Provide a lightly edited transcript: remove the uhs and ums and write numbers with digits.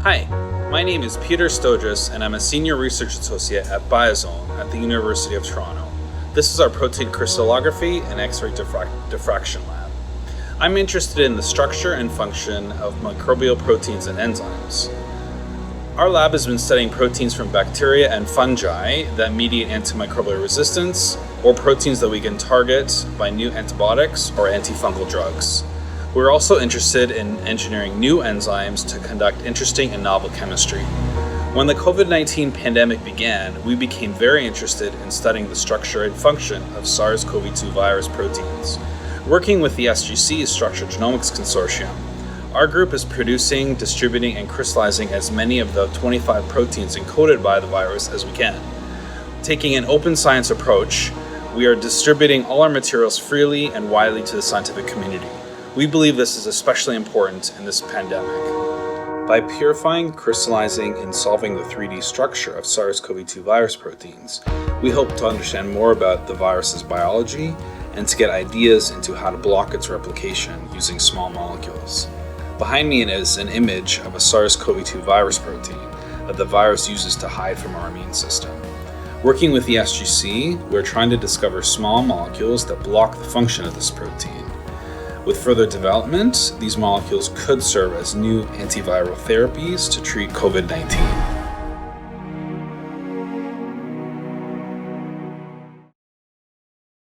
Hi, my name is Peter Stogios and I'm a Senior Research Associate at BioZone at the University of Toronto. This is our protein crystallography and X-ray diffraction lab. I'm interested in the structure and function of microbial proteins and enzymes. Our lab has been studying proteins from bacteria and fungi that mediate antimicrobial resistance, or proteins that we can target by new antibiotics or antifungal drugs. We're also interested in engineering new enzymes to conduct interesting and novel chemistry. When the COVID-19 pandemic began, we became very interested in studying the structure and function of SARS-CoV-2 virus proteins. Working with the SGC Structural Genomics Consortium, our group is producing, distributing, and crystallizing as many of the 25 proteins encoded by the virus as we can. Taking an open science approach, we are distributing all our materials freely and widely to the scientific community. We believe this is especially important in this pandemic. By purifying, crystallizing, and solving the 3D structure of SARS-CoV-2 virus proteins, we hope to understand more about the virus's biology and to get ideas into how to block its replication using small molecules. Behind me is an image of a SARS-CoV-2 virus protein that the virus uses to hide from our immune system. Working with the SGC, we're trying to discover small molecules that block the function of this protein. With further development, these molecules could serve as new antiviral therapies to treat COVID-19.